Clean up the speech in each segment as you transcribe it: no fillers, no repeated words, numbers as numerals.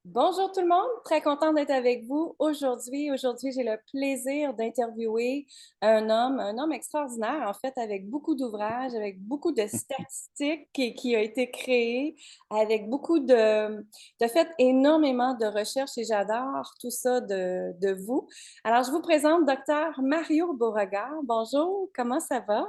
Bonjour tout le monde, très contente d'être avec vous aujourd'hui. Aujourd'hui, j'ai le plaisir d'interviewer un homme extraordinaire, en fait, avec beaucoup d'ouvrages, avec beaucoup de statistiques qui a été créé, avec beaucoup de fait énormément de recherches et j'adore tout ça de vous. Alors, je vous présente Docteur Mario Beauregard. Bonjour, comment ça va?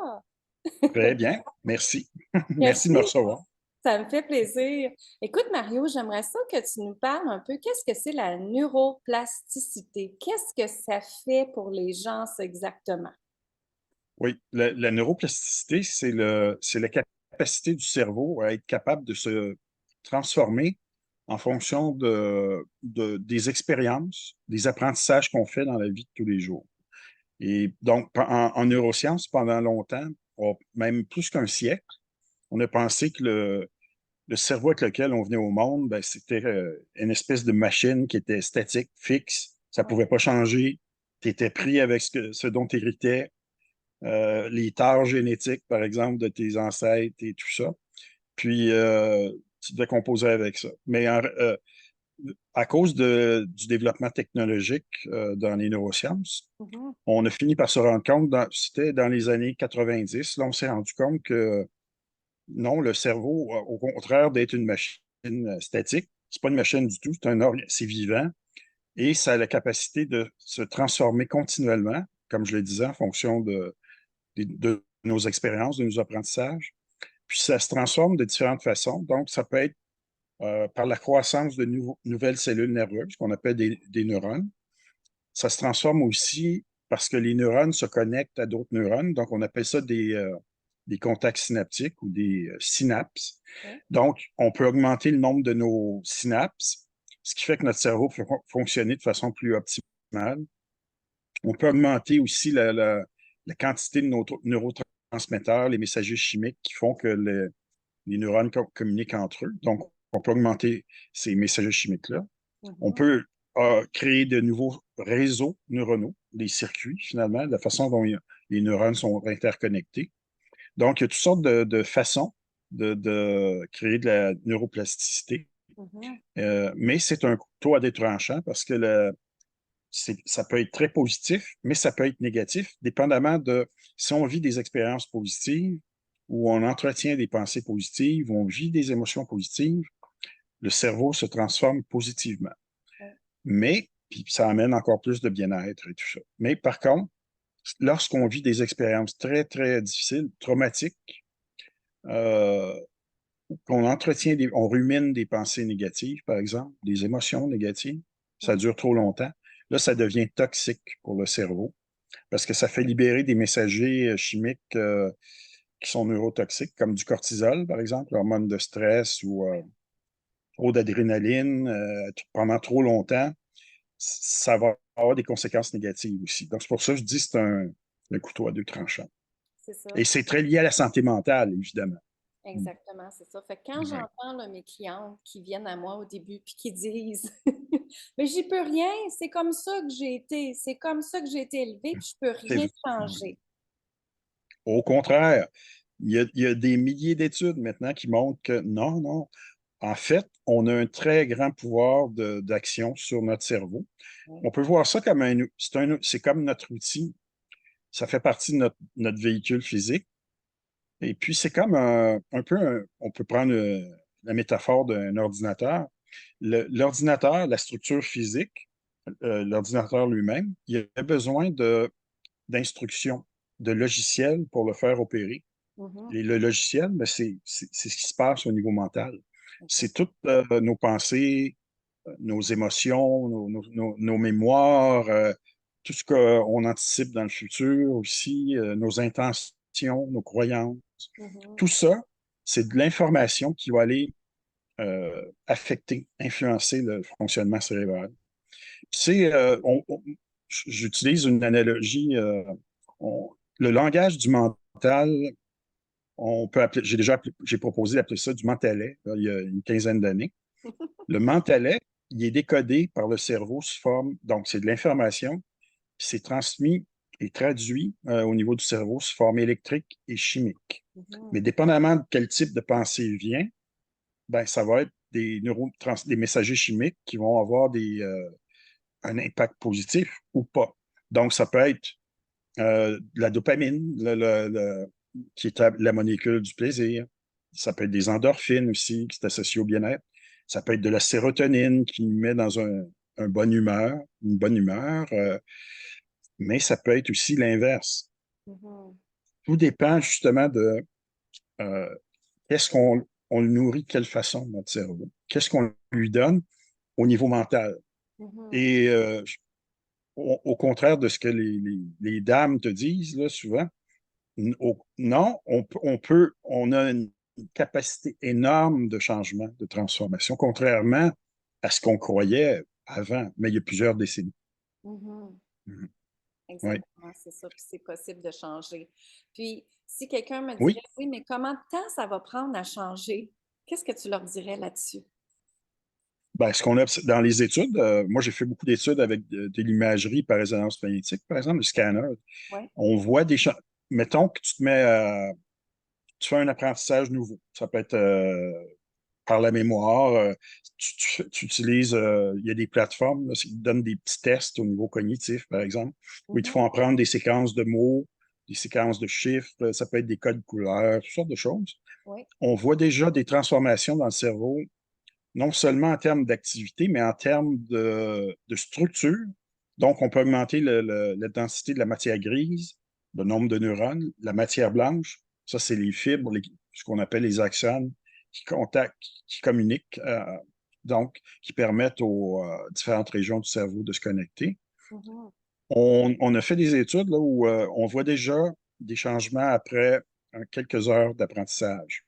Très bien, merci. Merci de me Merci. recevoir. Ça me fait plaisir. Écoute, Mario, j'aimerais ça que tu nous parles un peu. Qu'est-ce que c'est la neuroplasticité? Qu'est-ce que ça fait pour les gens, ça, exactement? Oui, la neuroplasticité, c'est la capacité du cerveau à être capable de se transformer en fonction des expériences, des apprentissages qu'on fait dans la vie de tous les jours. Et donc, en neurosciences, pendant longtemps, même plus qu'un siècle, on a pensé que le cerveau avec lequel on venait au monde, ben, c'était une espèce de machine qui était statique, fixe. Ça ne Ouais. pouvait pas changer. Tu étais pris avec ce dont tu héritais, les tares génétiques, par exemple, de tes ancêtres et tout ça. Puis, tu devais composer avec ça. Mais à cause du développement technologique dans les neurosciences, Mhm. on a fini par se rendre compte, c'était dans les années 90, là, on s'est rendu compte que non, le cerveau, au contraire d'être une machine statique, c'est pas une machine du tout, c'est vivant et ça a la capacité de se transformer continuellement, comme je le disais, en fonction de nos expériences, de nos apprentissages. Puis ça se transforme de différentes façons. Donc, ça peut être par la croissance de nouvelles cellules nerveuses qu'on appelle des neurones. Ça se transforme aussi parce que les neurones se connectent à d'autres neurones. Donc, on appelle ça des contacts synaptiques ou des synapses. Ouais. Donc, on peut augmenter le nombre de nos synapses, ce qui fait que notre cerveau peut fonctionner de façon plus optimale. On peut augmenter aussi la quantité de nos neurotransmetteurs, les messagers chimiques qui font que les neurones communiquent entre eux. Donc, on peut augmenter ces messagers chimiques-là. On Mhm. peut créer de nouveaux réseaux neuronaux, des circuits finalement, de la façon dont les neurones sont interconnectés. Donc, il y a toutes sortes de façons de créer de la neuroplasticité. Mhm. Mais c'est un couteau à deux tranchants parce que ça peut être très positif, mais ça peut être négatif, dépendamment de si on vit des expériences positives ou on entretient des pensées positives ou on vit des émotions positives, le cerveau se transforme positivement. Ouais. Mais, puis ça amène encore plus de bien-être et tout ça. Mais par contre, lorsqu'on vit des expériences très, très difficiles, traumatiques, euh, qu'on on rumine des pensées négatives, par exemple, des émotions négatives, ça Mhm. dure trop longtemps. Là, ça devient toxique pour le cerveau parce que ça fait libérer des messagers chimiques qui sont neurotoxiques, comme du cortisol, par exemple, l'hormone de stress ou trop d'adrénaline pendant trop longtemps. Ça va avoir des conséquences négatives aussi. Donc, c'est pour ça que je dis que c'est un couteau à deux tranchants. C'est ça. Et c'est très lié à la santé mentale, évidemment. Mm. Exactement, c'est ça. Fait que quand Ouais. j'entends là, mes clientes qui viennent à moi au début puis qui disent Mais j'y peux rien, c'est comme ça que j'ai été, c'est comme ça que j'ai été élevée, puis je peux rien C'est- changer. Au contraire, il y a des milliers d'études maintenant qui montrent que non, non. En fait, on a un très grand pouvoir d'action sur notre cerveau. Ouais. On peut voir ça comme c'est comme notre outil. Ça fait partie de notre véhicule physique. Et puis, c'est comme on peut prendre la métaphore d'un ordinateur. L'ordinateur, la structure physique, l'ordinateur lui-même, il a besoin d'instructions, de logiciels pour le faire opérer. Mhm. Et le logiciel, ben, c'est ce qui se passe au niveau mental. Exact. C'est toutes nos pensées, nos émotions, nos mémoires, tout ce qu'on anticipe dans le futur aussi, nos intentions, nos croyances. Mhm. Tout ça, c'est de l'information qui va aller affecter, influencer le fonctionnement cérébral. C'est, j'utilise une analogie, on- le langage du mental, j'ai proposé d'appeler ça du mentalais, là, il y a une quinzaine d'années. Le mentalais, il est décodé par le cerveau sous forme, donc c'est de l'information, puis c'est transmis et traduit au niveau du cerveau sous forme électrique et chimique. Mhm. Mais dépendamment de quel type de pensée vient, ben, ça va être des messagers chimiques qui vont avoir un impact positif ou pas. Donc, ça peut être de la dopamine, qui est la molécule du plaisir. Ça peut être des endorphines aussi, qui est associé au bien-être. Ça peut être de la sérotonine qui nous met dans un bonne humeur, une bonne humeur, mais ça peut être aussi l'inverse. Mhm. Tout dépend justement de euh, qu'est-ce qu'on le nourrit de quelle façon, notre cerveau. Qu'est-ce qu'on lui donne au niveau mental. Mhm. Et au contraire de ce que les dames te disent, là, souvent, non, on a une capacité énorme de changement, de transformation, contrairement à ce qu'on croyait avant, mais il y a plusieurs décennies. Mhm. Mhm. Oui. Exactement, c'est ça. Puis c'est possible de changer. Puis si quelqu'un me dirait, Oui. oui, mais comment de temps ça va prendre à changer? Qu'est-ce que tu leur dirais là-dessus? Ben, ce qu'on a dans les études, moi j'ai fait beaucoup d'études avec de l'imagerie par résonance magnétique, par exemple, le scanner. Oui. On voit des champs. Mettons que tu te mets tu fais un apprentissage nouveau. Ça peut être par la mémoire. Tu utilises, il y a des plateformes là, qui donnent des petits tests au niveau cognitif, par exemple, où ils te Mhm. font apprendre des séquences de mots, des séquences de chiffres, ça peut être des codes couleurs, toutes sortes de choses. Oui. On voit déjà des transformations dans le cerveau, non seulement en termes d'activité, mais en termes de structure. Donc, on peut augmenter la densité de la matière grise, le nombre de neurones, la matière blanche. Ça, c'est les fibres, ce qu'on appelle les axones, qui contactent, qui communiquent, donc qui permettent aux différentes régions du cerveau de se connecter. Mhm. On a fait des études là, où on voit déjà des changements après quelques heures d'apprentissage.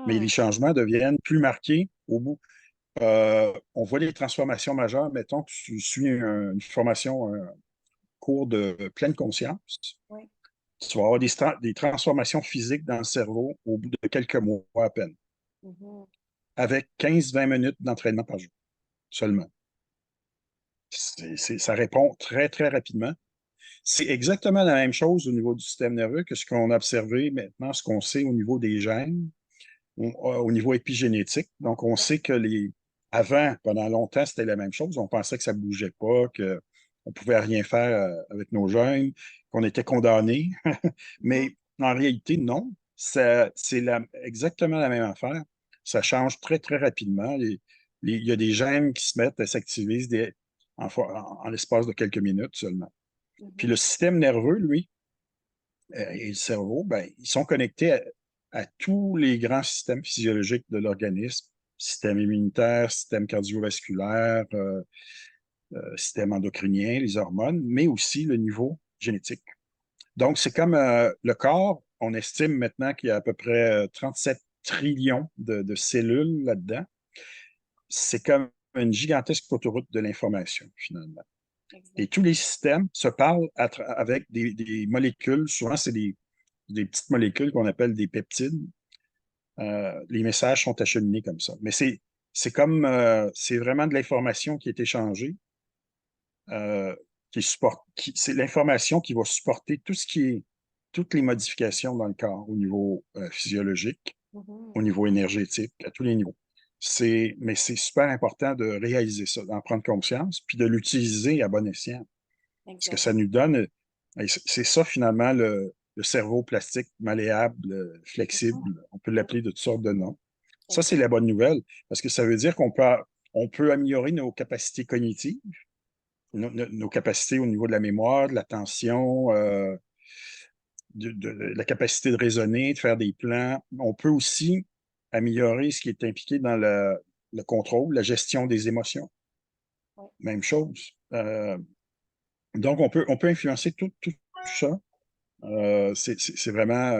Mais Hmm. les changements deviennent plus marqués au bout. On voit des transformations majeures. Mettons que tu suis une formation, un cours de pleine conscience. Oui. Tu vas avoir des transformations physiques dans le cerveau au bout de quelques mois à peine, Mhm. avec 15-20 minutes d'entraînement par jour seulement. Ça répond très, très rapidement. C'est exactement la même chose au niveau du système nerveux que ce qu'on a observé maintenant, ce qu'on sait au niveau des gènes, au niveau épigénétique. Donc, on sait que avant, pendant longtemps, c'était la même chose. On pensait que ça ne bougeait pas, qu'on ne pouvait rien faire avec nos gènes, qu'on était condamnés. Mhm. Mais en réalité, non. C'est exactement la même affaire. Ça change très, très rapidement. Il y a des gènes qui se mettent à s'activer en l'espace de quelques minutes seulement. Puis le Mhm. système nerveux, lui, et le cerveau, ben, ils sont connectés à tous les grands systèmes physiologiques de l'organisme, système immunitaire, système cardiovasculaire, système endocrinien, les hormones, mais aussi le niveau génétique. Donc, c'est comme le corps, on estime maintenant qu'il y a à peu près 37 trillions de cellules là-dedans. C'est comme une gigantesque autoroute de l'information, finalement. Et Exact. tous les systèmes se parlent avec des molécules. Souvent, c'est des petites molécules qu'on appelle des peptides. Les messages sont acheminés comme ça. Mais c'est vraiment de l'information qui est échangée, euh, c'est l'information qui va supporter toutes les modifications dans le corps au niveau physiologique, Mhm. au niveau énergétique, à tous les niveaux. Mais c'est super important de réaliser ça, d'en prendre conscience, puis de l'utiliser à bon escient. Parce que Exact. ça nous donne, c'est ça finalement le cerveau plastique, malléable, Mhm. flexible. On peut l'appeler de toutes sortes de noms. Ça, c'est Exact. la bonne nouvelle, parce que ça veut dire on peut améliorer nos capacités cognitives, nos capacités au niveau de la mémoire, de l'attention, de la capacité de raisonner, de faire des plans. On peut aussi améliorer ce qui est impliqué dans le contrôle, la gestion des émotions. Oui. Même chose. Donc, on peut influencer tout ça. C'est vraiment.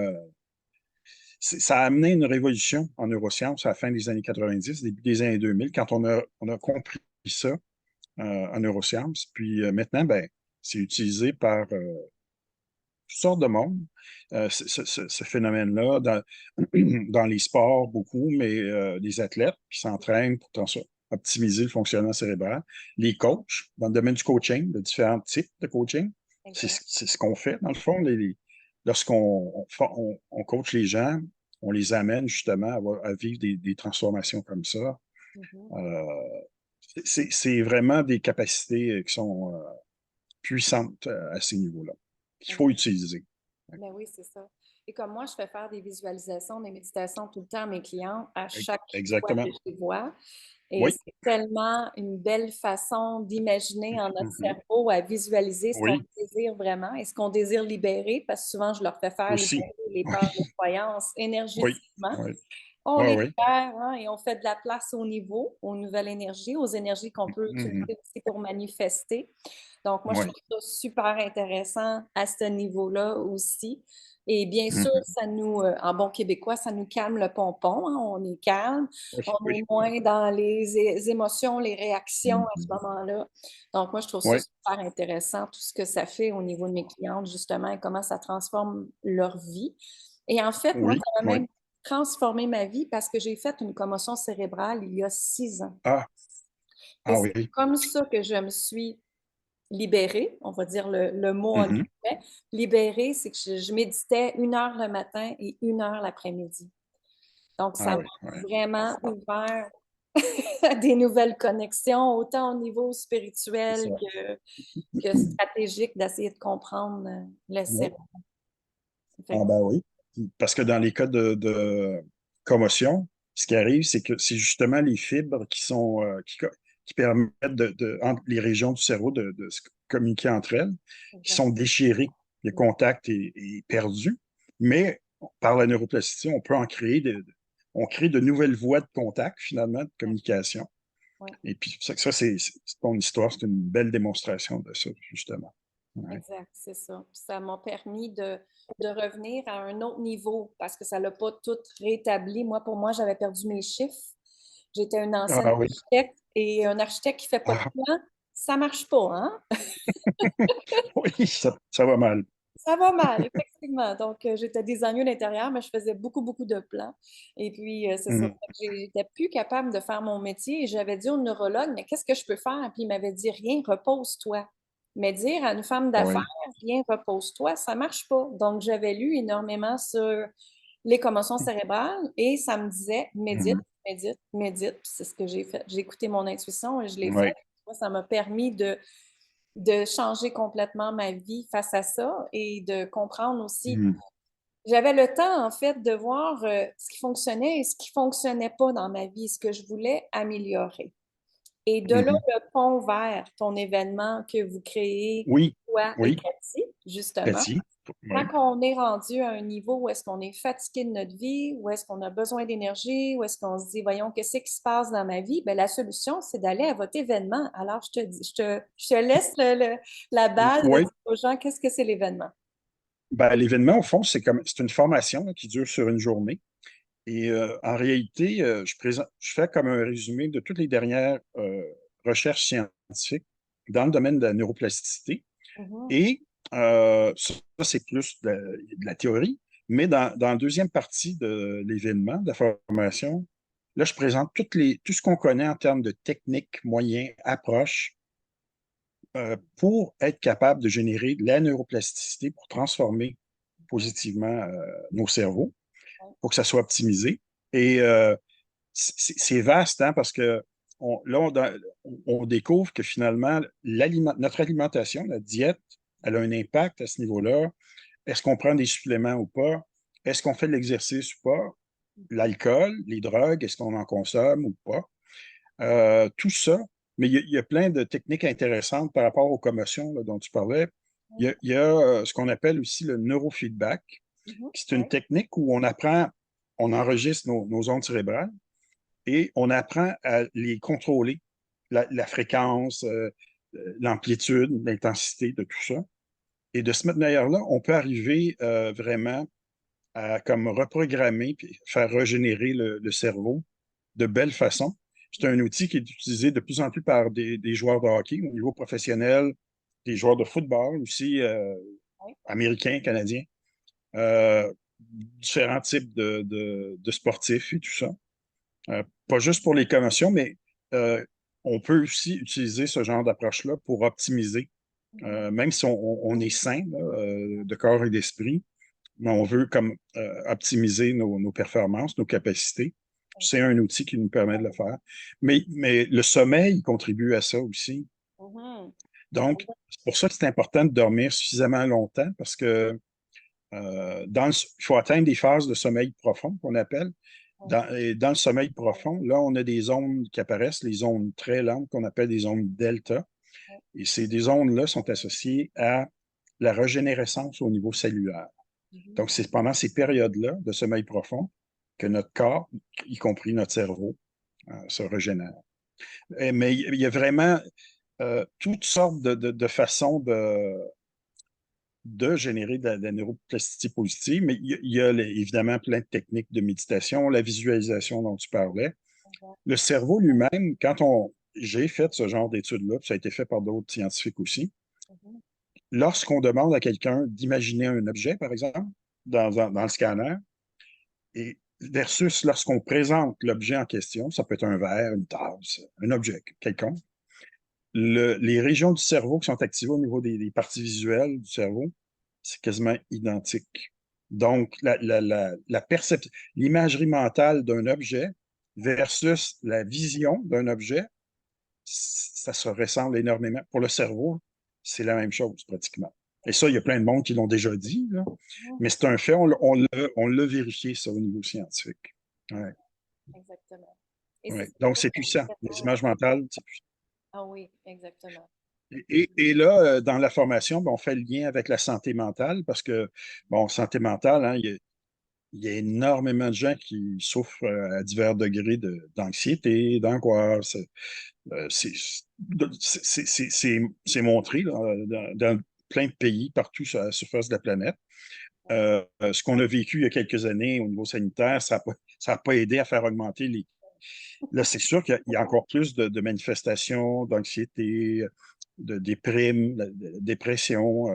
Ça a amené une révolution en neurosciences à la fin des années 90, début des années 2000, quand on a compris ça en neurosciences. Puis maintenant, ben, c'est utilisé par toutes sortes de monde, ce phénomène-là, dans les sports, beaucoup, mais les athlètes qui s'entraînent pour optimiser le fonctionnement cérébral, les coachs, dans le domaine du coaching, de différents types de coaching, Exact. c'est ce qu'on fait, dans le fond, lorsqu'on on coach les gens, on les amène justement à vivre des transformations comme ça. Mhm. Euh, c'est vraiment des capacités qui sont puissantes à ces niveaux-là, qu'il faut Exact. utiliser. Ben oui, c'est ça. Et comme moi, je fais faire des visualisations, des méditations tout le temps à mes clients à chaque fois que Exactement. je les vois. Et Oui. c'est tellement une belle façon d'imaginer en notre Mhm. cerveau à visualiser ce qu'on Oui, désire vraiment et ce qu'on désire libérer, parce que souvent, je leur fais faire aussi. libérer les peurs, les Oui, croyances oui, énergétiquement. oui, On oui, les oui. libère, hein, et on fait de la place au niveau, aux nouvelles énergies, aux énergies qu'on peut Mhm. utiliser aussi pour manifester. Donc, moi, je Oui. trouve ça super intéressant à ce niveau-là aussi. Et bien sûr, Mhm. ça nous, en bon québécois, ça nous calme le pompon, hein, on est calme, Oui, on est oui. moins dans les émotions, les réactions à ce Mhm. moment-là. Donc, moi, je trouve ça Oui. super intéressant, tout ce que ça fait au niveau de mes clientes, justement, et comment ça transforme leur vie. Et en fait, moi, Oui, ça m'a oui. même transformé ma vie parce que j'ai fait une commotion cérébrale il y a 6 ans. Ah, Et ah c'est oui. comme ça que je me suis libérée, on va dire le mot en Mhm. guillemets. Libérée, c'est que je méditais 1 heure le matin et 1 heure l'après-midi. Donc, ça Ah m'a oui, oui. vraiment ouvert à des nouvelles connexions, autant au niveau C'est spirituel ça. que stratégique d'essayer de comprendre le Oui. cerveau. Ah Fait ben oui. Parce que dans les cas de commotion, ce qui arrive, c'est que c'est justement les fibres qui permettent entre les régions du cerveau de se communiquer entre elles, qui exact. sont déchirées. Le contact est perdu. Mais par la neuroplasticité, on peut en créer on crée de nouvelles voies de contact, finalement, de communication. Ouais. Et puis, ça, c'est ton histoire, c'est une belle démonstration de ça, justement. Ouais. Exact, c'est ça. Puis ça m'a permis de revenir à un autre niveau parce que ça l'a pas tout rétabli. Moi, pour moi, j'avais perdu mes chiffres. J'étais une ancienne Ah oui. architecte et un architecte qui fait pas de Ah, plan, ça marche pas, hein? oui, ça va mal. Ça va mal, effectivement. Donc, j'étais designer d'intérieur, mais je faisais beaucoup, beaucoup de plans. Et puis, c'est ça. Mhm. Fait que j'étais plus capable de faire mon métier et j'avais dit au neurologue, mais qu'est-ce que je peux faire? Puis il m'avait dit, rien, repose-toi. Mais dire à une femme d'affaires, Oui. rien, repose-toi, ça marche pas. Donc, j'avais lu énormément sur les commotions cérébrales et ça me disait, médite, Mhm. médite, médite. Puis c'est ce que j'ai fait. J'ai écouté mon intuition et je l'ai fait. Oui. Moi, ça m'a permis de changer complètement ma vie face à ça et de comprendre aussi. Mhm. J'avais le temps, en fait, de voir ce qui fonctionnait et ce qui fonctionnait pas dans ma vie, ce que je voulais améliorer. Et de là, Mhm. le pont vers ton événement que vous créez, Oui. toi et Oui. Cathy, justement. Cathy. Quand Oui. on est rendu à un niveau où est-ce qu'on est fatigué de notre vie, où est-ce qu'on a besoin d'énergie, où est-ce qu'on se dit, voyons, qu'est-ce qui se passe dans ma vie? Bien, la solution, c'est d'aller à votre événement. Alors, je te dis, je te laisse la balle de Oui. dire aux gens qu'est-ce que c'est l'événement. Ben, l'événement, au fond, c'est une formation là, qui dure sur une journée. Et en réalité, je fais comme un résumé de toutes les dernières recherches scientifiques dans le domaine de la neuroplasticité. Mhm. Et ça, c'est plus de la théorie. Mais dans la deuxième partie de l'événement, de la formation, là, je présente tout ce qu'on connaît en termes de techniques, moyens, approches pour être capable de générer de la neuroplasticité pour transformer positivement nos cerveaux, pour que ça soit optimisé. Et c'est vaste, hein, parce que on découvre que finalement, notre alimentation, la diète, elle a un impact à ce niveau-là. Est-ce qu'on prend des suppléments ou pas? Est-ce qu'on fait de l'exercice ou pas? L'alcool, les drogues, est-ce qu'on en consomme ou pas? Tout ça. Mais il y a plein de techniques intéressantes par rapport aux commotions là, dont tu parlais. Il y a ce qu'on appelle aussi le neurofeedback. Mhm. C'est une Ouais. technique où on apprend, on enregistre nos ondes cérébrales et on apprend à les contrôler, la fréquence, l'amplitude, l'intensité de tout ça. Et de cette manière-là, on peut arriver vraiment à comme reprogrammer puis faire régénérer le cerveau de belle façon. C'est un outil qui est utilisé de plus en plus par des joueurs de hockey au niveau professionnel, des joueurs de football aussi, Ouais. américains, canadiens, euh, différents types de sportifs et tout ça. Pas juste pour les commotions, mais euh, on peut aussi utiliser ce genre d'approche-là pour optimiser. Mhm. Même si on est sain là, de corps et d'esprit, mais on veut comme optimiser nos performances, nos capacités. C'est un outil qui nous permet de le faire. Mais le sommeil contribue à ça aussi. Mhm. Donc, c'est pour ça que c'est important de dormir suffisamment longtemps parce que il faut atteindre des phases de sommeil profond qu'on appelle. Et dans le sommeil profond, là, on a des zones qui apparaissent, les zones très lentes qu'on appelle des zones delta. Et ces des zones-là sont associées à la régénérescence au niveau cellulaire. Mhm. Donc, c'est pendant ces périodes-là de sommeil profond que notre corps, y compris notre cerveau, se régénère. Mais il y a vraiment toutes sortes de façons de générer de la neuroplasticité positive, mais il y a évidemment plein de techniques de méditation, la visualisation dont tu parlais. Le cerveau lui-même, j'ai fait ce genre d'études-là, puis ça a été fait par d'autres scientifiques aussi, Mhm. lorsqu'on demande à quelqu'un d'imaginer un objet, par exemple, dans le scanner, et versus lorsqu'on présente l'objet en question, ça peut être un verre, une tasse, un objet quelconque, les régions du cerveau qui sont activées au niveau des parties visuelles du cerveau, c'est quasiment identique. Donc, la perception, l'imagerie mentale d'un objet versus la vision d'un objet, ça se ressemble énormément. Pour le cerveau, c'est la même chose pratiquement. Et ça, il y a plein de monde qui l'ont déjà dit, là. Mhm. Mais c'est un fait, on l'a vérifié, ça, au niveau scientifique. Ouais, Exactement. Et c'est ouais. ça Donc, qui c'est est puissant. Les intéressant. images mentales, c'est puissant. Ah oui, exactement. Et là, dans la formation, ben, on fait le lien avec la santé mentale parce que, bon, santé mentale, hein, il y a énormément de gens qui souffrent à divers degrés d'anxiété, d'angoisse. C'est c'est montré là, dans plein de pays, partout sur la surface de la planète. Ce qu'on a vécu il y a quelques années au niveau sanitaire, ça n'a pas aidé à faire augmenter les. Là, c'est sûr qu'il y a encore plus de manifestations d'anxiété, de déprime, de dépression.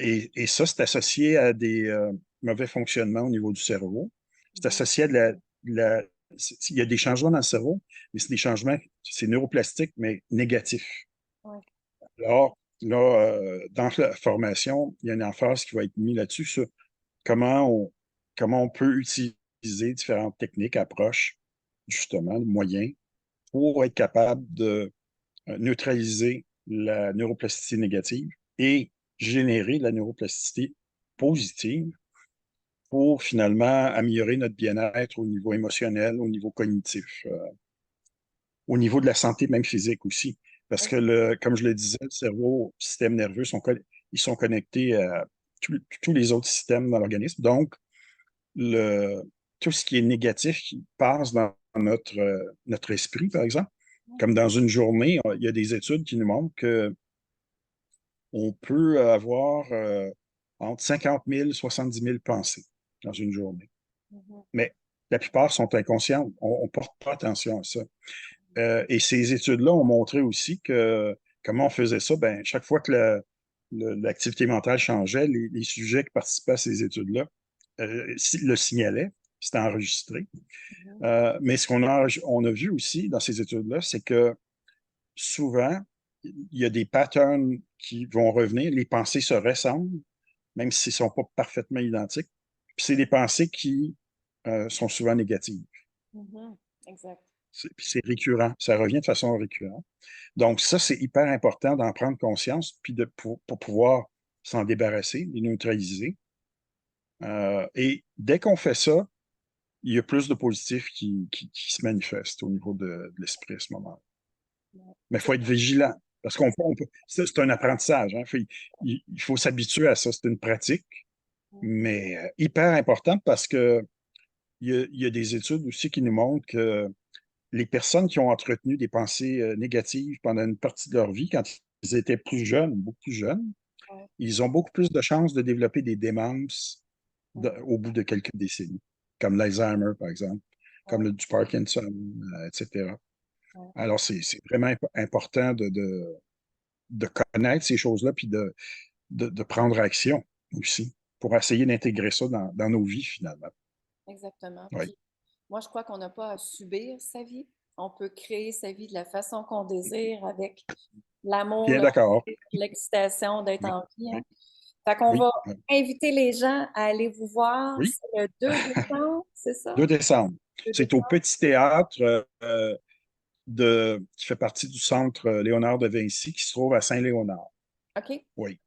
Et ça, c'est associé à des mauvais fonctionnements au niveau du cerveau. C'est Mhm. associé à il y a des changements dans le cerveau, mais c'est des changements, c'est neuroplastique, mais négatifs. Ouais. Alors, là, dans la formation, il y a une emphase qui va être mise là-dessus sur comment comment on peut utiliser différentes techniques, approches, justement, moyens, pour être capable de neutraliser la neuroplasticité négative et générer de la neuroplasticité positive pour finalement améliorer notre bien-être au niveau émotionnel, au niveau cognitif, au niveau de la santé même physique aussi. Parce que, comme je le disais, le cerveau, le système nerveux, ils sont connectés à tous les autres systèmes dans l'organisme. Donc, le, tout ce qui est négatif qui passe dans notre esprit, par exemple, comme dans une journée, il y a des études qui nous montrent que on peut avoir entre 50 000 et 70 000 pensées dans une journée. Mhm. Mais la plupart sont inconscientes. On ne porte pas attention à ça. Et ces études-là ont montré aussi que comment on faisait ça, ben, chaque fois que l'activité mentale changeait, les sujets qui participaient à ces études-là le signalaient, c'était enregistré. Mhm. Mais ce on a vu aussi dans ces études-là, c'est que souvent, il y a des patterns qui vont revenir, les pensées se ressemblent, même s'ils ne sont pas parfaitement identiques. Puis c'est des pensées qui sont souvent négatives. Mhm. Exact. Puis c'est récurrent, ça revient de façon récurrente. Donc ça, c'est hyper important d'en prendre conscience, puis pour pouvoir s'en débarrasser, les neutraliser. Et dès qu'on fait ça, il y a plus de positifs qui se manifestent au niveau de l'esprit à ce moment-là. Ouais. Mais il faut être vigilant. Parce c'est un apprentissage. Hein. Il faut s'habituer à ça. C'est une pratique, mais hyper importante parce que il y a des études aussi qui nous montrent que les personnes qui ont entretenu des pensées négatives pendant une partie de leur vie, quand ils étaient plus jeunes, beaucoup plus jeunes, Ouais. ils ont beaucoup plus de chances de développer des démences Mhm. au bout de quelques décennies, comme l'Alzheimer, par exemple, comme Ouais. le du Parkinson, etc. Ouais. Alors, c'est vraiment important de connaître ces choses-là, puis de prendre action aussi, pour essayer d'intégrer ça dans nos vies, finalement. Exactement. Oui. Puis moi, je crois qu'on n'a pas à subir sa vie. On peut créer sa vie de la façon qu'on désire avec l'amour, Bien le d'accord. plaisir, l'excitation d'être Oui, en vie, oui, hein. Fait qu'on Oui, va inviter les gens à aller vous voir. oui, C'est le 2 décembre, c'est ça? 2 décembre. 2 C'est au décembre. Petit Théâtre qui fait partie du centre Léonard de Vinci qui se trouve à Saint-Léonard. OK, Oui.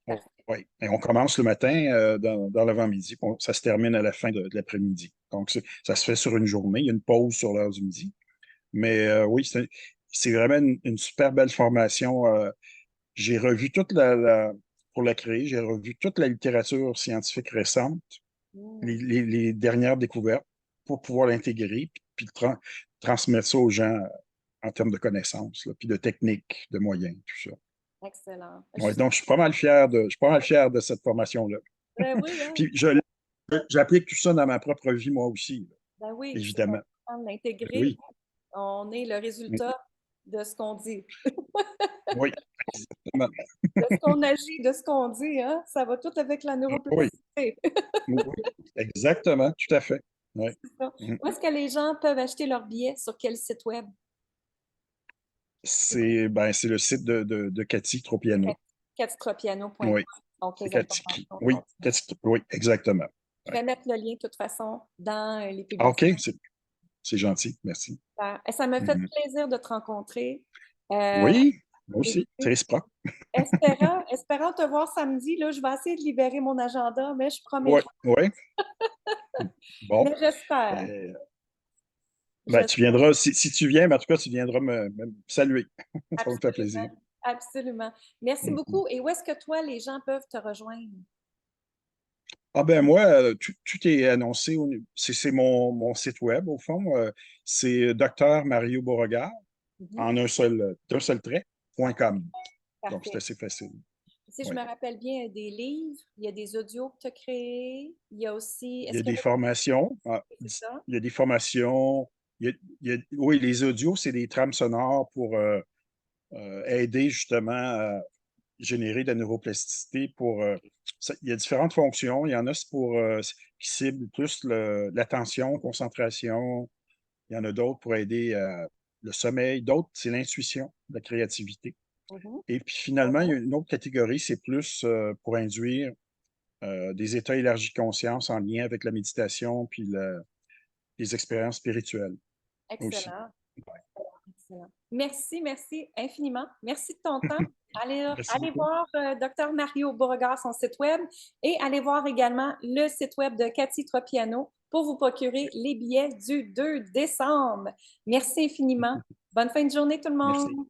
Oh, parfait. oui. Et on commence le matin dans l'avant-midi, puis ça se termine à la fin de l'après-midi. Donc, ça se fait sur une journée. Il y a une pause sur l'heure du midi. Mais oui, c'est vraiment une super belle formation. J'ai revu pour la créer, j'ai revu toute la littérature scientifique récente, Mm. les dernières découvertes, pour pouvoir l'intégrer, puis transmettre ça aux gens en termes de connaissances, là, puis de techniques, de moyens, tout ça. Excellent. Ouais, donc, je suis pas mal fier de cette formation-là. Ben oui, hein? Puis, j'applique tout ça dans ma propre vie, moi aussi, là, Ben oui, c'est évidemment. important de Ben l'intégrer. oui, On est le résultat de ce qu'on dit, oui, exactement. de ce qu'on agit, de ce qu'on dit, hein? Ça va tout avec la Oui, neuroplasticité. oui, exactement, tout à fait. Oui. C'est ça. Mm. Où est-ce que les gens peuvent acheter leurs billets? Sur quel site web? C'est le site de Cathy Tropiano. Catstrapiano.com. Oui, Donc, c'est les Cathy. informations Oui, sont là. Oui, exactement. Je Ouais. vais mettre le lien de toute façon dans les Ah, publicités. OK, c'est gentil, merci. Ça me fait Mhm. plaisir de te rencontrer. Euh, Oui, moi et aussi, c'est puis, réciproque. espérant te voir samedi, là, je vais essayer de libérer mon agenda, mais je promets Oui, rien. oui. Bon, Mais j'espère. ben, tu J'espère. viendras, si tu viens, en tout cas, tu viendras me saluer. Ça va me faire plaisir. Absolument. Absolument. Merci Mhm. beaucoup. Et où est-ce que toi, les gens peuvent te rejoindre? Ah ben moi, tout est annoncé. C'est mon site web, au fond. C'est Docteur Mario Beauregard, Mhm. en d'un seul trait, .com. Donc, c'est Parfait. assez facile. Si je Oui. me rappelle bien, il y a des livres, il y a des audios que tu as créés, il y a aussi, Il y est-ce a qu'il y des a formations. c'est ça? Il y a des formations. Oui, les audios, c'est des trames sonores pour aider justement à générer de la neuroplasticité il y a différentes fonctions. Il y en a c'est pour qui ciblent plus l'attention, concentration. Il y en a d'autres pour aider le sommeil. D'autres, c'est l'intuition, la créativité. Mhm. Et puis finalement, il y a une autre catégorie, c'est plus pour induire des états élargis de conscience en lien avec la méditation puis les expériences spirituelles aussi. Excellent. Excellent. Merci, merci infiniment. Merci de ton temps. Merci Allez beaucoup. voir Dr Mario Beauregard, son site web, et allez voir également le site web de Cathy Tropiano pour vous procurer les billets du 2 décembre. Merci infiniment. Bonne fin de journée, tout le Merci. monde.